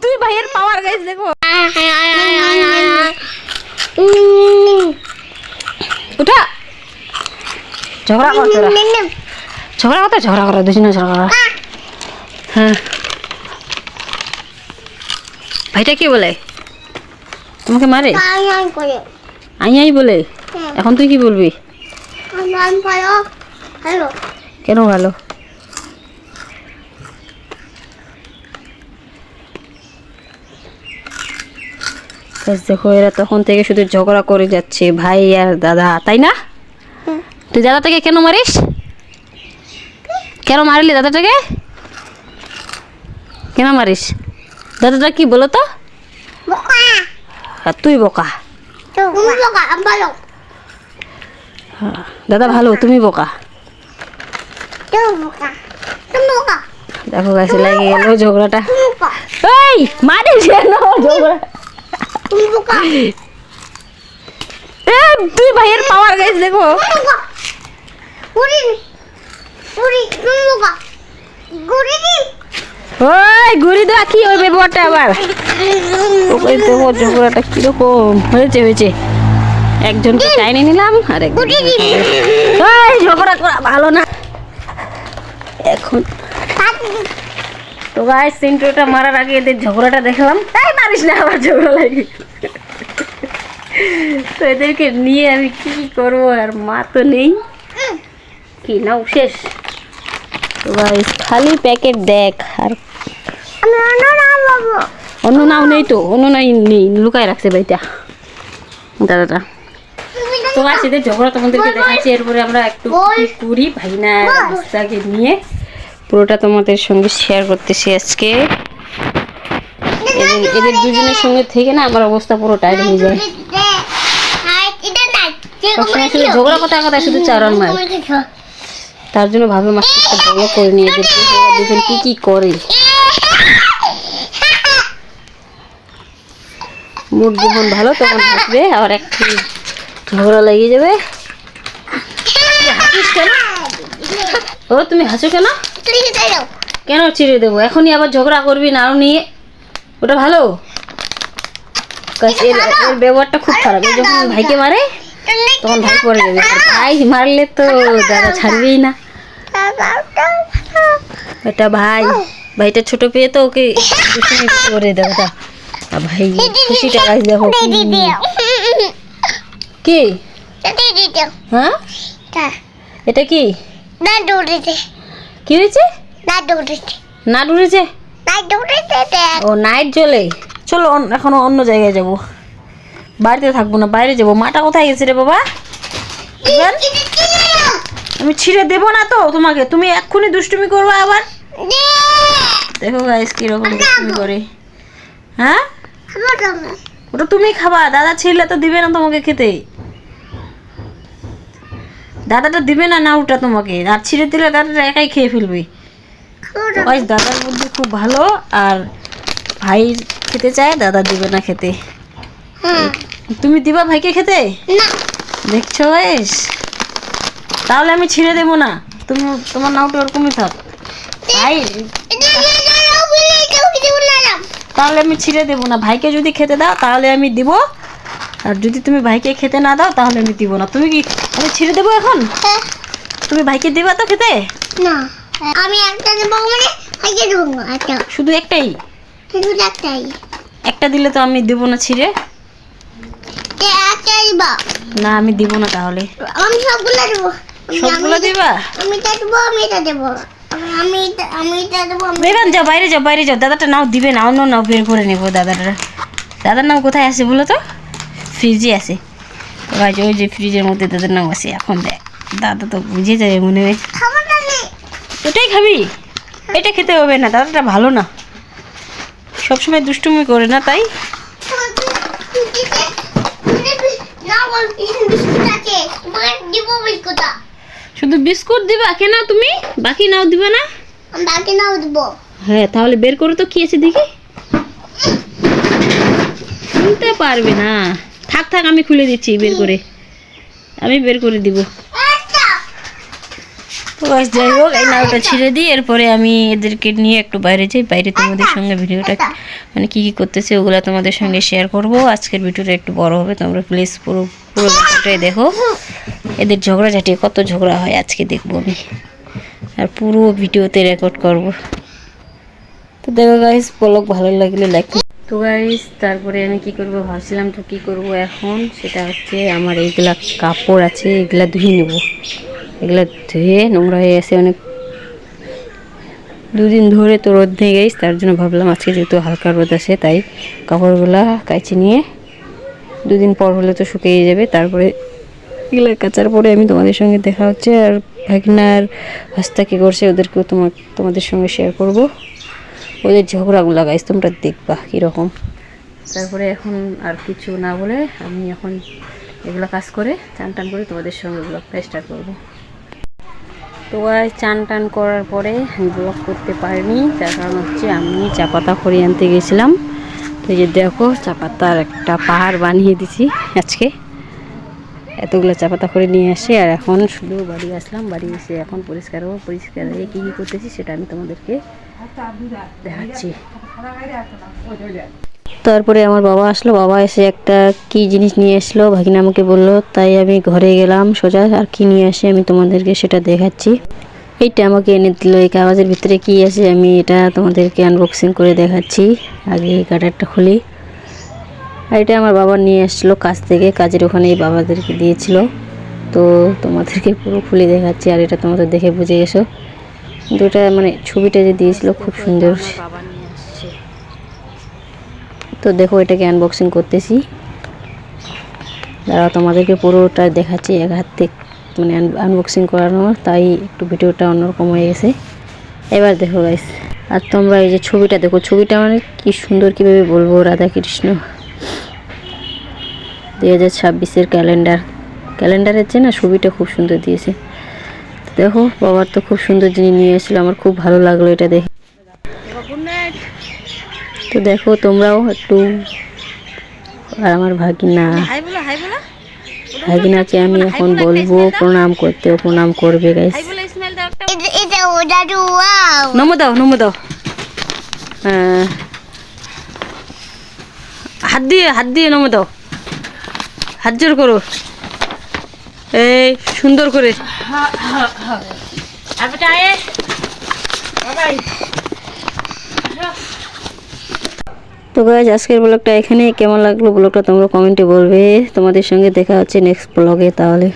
তুই ভাইয়ের পাওয়ার গাইস দেখো। উঠা ঝগড়া কর তোরা, ঝগড়া করো দুজনে ঝগড়া করো। হ্যাঁ ভাইটা কি বলে তোমাকে মারে? আই আই বলে। এখন তুই কি বলবি? কেন ভালো? দেখো এরা তখন থেকে শুধু ঝগড়া করে যাচ্ছে ভাই আর দাদা, তাই না? তুই দাদাটাকে কেন মারিস? কেন মারলি দাদাটাকে? কেন মারিস? দাদাটা কি বলো তো? তুই বোকা। দাদা ভালো, তুমি বোকা। দেখো গাছে লাগে গেল ঝগড়াটা। এই মারিস কেন ঝগড়া? তুই ভাইয়ের পাওয়ার গাইস দেখো। ওই ঘুরি দেওয়া কি ওই ব্যবহারটা আবার দেখো ঝগড়াটা কিরকম হয়েছে। একজনকে টাইনে নিলাম আর একজন ঝগড়া করা ভালো না। এখন তো গাইস সিন্টুটা মারার আগে এদের ঝগড়াটা দেখলাম, তাই মারিস না আবার ঝগড়া লাগে। তো এদেরকে নিয়ে আমি কি করবো, আর মা তো নেই। কি নাও শেষ তো গাইস, খালি প্যাকেট দেখ। আর অন্য নাও নেই তো, অন্য নাই নেই, লুকায় রাখছে ভাইটা দাদাটা। তো গাইস এদের ঝগড়া তোমাদেরকে দেখাচ্ছি, এরপরে আমরা একটু করি ভাই না রাস্তাকে নিয়ে পুরোটা তোমাদের সঙ্গে শেয়ার করতেছি আজকে। এদের দুজনের সঙ্গে থেকে না আমার অবস্থা পুরো টাইট হয়ে যায়। সবসময় শুধু ঝগড়া কথা শুধু চারণ মার, তার জন্য ভাবে মাস্টারটা বড় করে নিয়ে দুজন কি করে। মুড যখন ভালো তখন হাসবে, আবার একটু ঝগড়া লেগে যাবে। ও তুমি হাসো কেন? কেন ছিঁড়ে দেবো? এখনই আবার ঝগড়া করবি না আরো নিয়ে, ওটা ভালো? এর ব্যবহারটা খুব খারাপ। যখন ভাইকে মারে তখন ভাই পড়ে যাবে, ভাই মারলে তো দাদা ছাড়বেই না। এটা ভাইটা ছোট পেয়ে তো ওকে করে দেবো। ভাই খুশিটা গাছ দেখো কি। হ্যাঁ এটা কি কি হয়েছে? না উড়েছে ও নাইট জ্বলে। চলো এখন অন্য জায়গায় যাবো, বাড়িতে থাকবো না, বাইরে যাবো। মাটা কোথায় গেছে রে বাবা? আমি ছিঁড়ে দেবো না তো তোমাকে, তুমি এক্ষুনি দুষ্টুমি করবে আবার। দেখো গাইস কিরকম দুষ্টুমি করে। হ্যাঁ ওটা তুমি খাবা, দাদা ছিঁড়লে তো দিবে না তোমাকে খেতে। দাদাটা দিবে না না ওটা তোমাকে, আর ছিঁড়ে দিলে দাদাটা একাই খেয়ে ফেলবে। দাদার বুদ্ধি খুব ভালো, আর ভাই খেতে চায়, দাদা দিবে না খেতে। তুমি দিবা ভাইকে খেতে? দেখছো গাইস, তাহলে আমি ছিঁড়ে দেবো না, তুমি তোমার নাওটা ওরকমই থাক। ভাই তাহলে আমি ছিঁড়ে দেবো না। ভাইকে যদি খেতে দাও তাহলে আমি দিব, আর যদি তুমি ভাইকে খেতে না দাও তাহলে আমি দিব না। তুমি কি আমি ছিঁড়ে দেবো এখন? তুমি ভাইকে দিবা তো খেতে? না আমি একটা দেবো, মানে ভাইকে দেবো একটা, শুধু একটাই? শুধু একটাই। একটা দিলে তো আমি দেবো না ছিঁড়ে। একটা দিবা? না আমি দিব না। তাহলে আমি সবগুলো দেবো। সবগুলো দিবা? আমি এটা দেবো, আমি এটা দেবো, আমি এটা দেবো। বেরান যাও, বাইরে যাও, বাইরে যাও। দাদাটা নাও দিবে না, অন্য নাও বের করে নেবো। দাদার নাও কোথায় আছে বলো তো? ফ্রিজে আছে। ভাই ওই যে ফ্রিজের মধ্যে দাদার নাও আছে। এখন দেখ দাদা তো বুঝে যাবে মনে হয়। ওটাই খাবি? এটা খেতে হবে না, দাদাটা ভালো না, সবসময় দুষ্টুমি করে না তাই। শুধু বিস্কুট দিবা? কেন তুমি বাকি নাও দিবা না? বাকি নাও দিব। হ্যাঁ তাহলে বের করো তো কি আছে দেখি। খুলতে পারবে না, থাক আমি খুলে দিচ্ছি, বের করে আমি বের করে দিব। তো গাইস যাই হোক এই নাড়ুটা ছিঁড়ে দিই, এরপরে আমি এদেরকে নিয়ে একটু বাইরে যাই। বাইরে তোমাদের সঙ্গে ভিডিওটা মানে কী কী করতেছে ওগুলো তোমাদের সঙ্গে শেয়ার করব। আজকের ভিডিওটা একটু বড় হবে, তোমরা প্লিজ পুরো পুরো ভিডিওটাই দেখো। এদের ঝগড়াঝাটি কত ঝগড়া হয় আজকে দেখবো আমি, আর পুরো ভিডিওতে রেকর্ড করব। তো দেখো গাইস, ব্লগ ভালো লাগলে লাইক। তো গাইস তারপরে আমি কি করব ভাবছিলাম, তো কি করব এখন সেটা হচ্ছে আমার এইগুলা কাপড় আছে, এগুলা ধুয়ে নেব। এগুলা ধুয়ে নোংরা হয়ে গেছে অনেক, দুদিন ধরে তো রোদ নেই গাইস, তার জন্য ভাবলাম আজকে যেহেতু হালকা রোদ আছে তাই কাপড়গুলা কাচি নিয়ে দুদিন পর হলে তো শুকিয়ে যাবে। তারপরে এগুলো কাচার পরে আমি তোমাদের সঙ্গে দেখা হচ্ছে। আর ভাগিনার হাস্তা কী করছে ওদেরকেও তোমাদের সঙ্গে শেয়ার করব। ওদের ঝগড়াগুলো গাইস তোমরা দেখবা কীরকম। তারপরে এখন আর কিছু না বলে আমি এখন এগুলো কাজ করে চান টান করে তোমাদের সঙ্গে ব্লগটা স্টার্ট করবো। তো গাইস চান টান করার পরে আমি ব্লগ করতে পারিনি, তার কারণ হচ্ছে আমি চা পাতা খড়ি আনতে গেছিলাম। তো এই যে দেখো চা পাতার একটা পাহাড় বানিয়ে দিছি আজকে, এতগুলো চা পাতা করে নিয়ে আসি। আর এখন শুধু বাড়ি আসলাম, বাড়ি এসে এখন পরিষ্কার হবো। পরিষ্কার হয়ে কী কী করতেছি সেটা আমি তোমাদেরকে দেখাচ্ছি। তারপরে আমার বাবা আসলো, বাবা এসে একটা কি জিনিস নিয়ে আসলো, ভাগিনা আমাকে বললো, তাই আমি ঘরে গেলাম সোজা। আর কি নিয়ে আসে আমি তোমাদেরকে সেটা দেখাচ্ছি। এইটা আমাকে এনে দিল, এই কাগজের ভিতরে কি আছে আমি এটা তোমাদেরকে আনবক্সিং করে দেখাচ্ছি। আগে এই কাটারটা খুলি। আর এটা আমার বাবা নিয়ে আসছিলো কাজ থেকে, কাজের ওখানেই বাবাদেরকে দিয়েছিল। তো তোমাদেরকে পুরো খুলে দেখাচ্ছি, আর এটা তোমাদের দেখে বুঝে গেছো। কিন্তু এটা মানে ছবিটা যে দিয়েছিল খুব সুন্দর। বাবা নিয়ে আসছে, তো দেখো এটাকে আনবক্সিং করতেছি। দাঁড়াও তোমাদেরকে পুরোটা দেখাচ্ছি এক হাত থেকে, মানে আনবক্সিং করানো, তাই একটু ভিডিওটা অন্যরকম হয়ে গেছে। এবার দেখো গাইস, আর তোমরা এই যে ছবিটা দেখো, ছবিটা মানে কি সুন্দর, কীভাবে বলবো, রাধাকৃষ্ণ 2026-এর ক্যালেন্ডারের চেয়ে না ছবিটা খুব সুন্দর দিয়েছে। দেখো বাবার তো খুব সুন্দর জিনিস নিয়ে এসেছিলো, আমার খুব ভালো লাগলো এটা দেখে। তো দেখো তোমরাও একটু। আর আমার ভাগিনাকে আমি এখন বলবো প্রণাম করতে, প্রণাম করবে গাইস। এটা ও দাদু, ওয়াও নমো দাও হ্যাঁ, হাত দিয়ে নমো দাও, হাত জোর করো, এই সুন্দর করে। তো গাইস আজকের ব্লগটা এখানে, কেমন লাগলো ব্লগটা তোমরা কমেন্টে বলবে। তোমাদের সঙ্গে দেখা হচ্ছে নেক্সট ব্লগে তাহলে।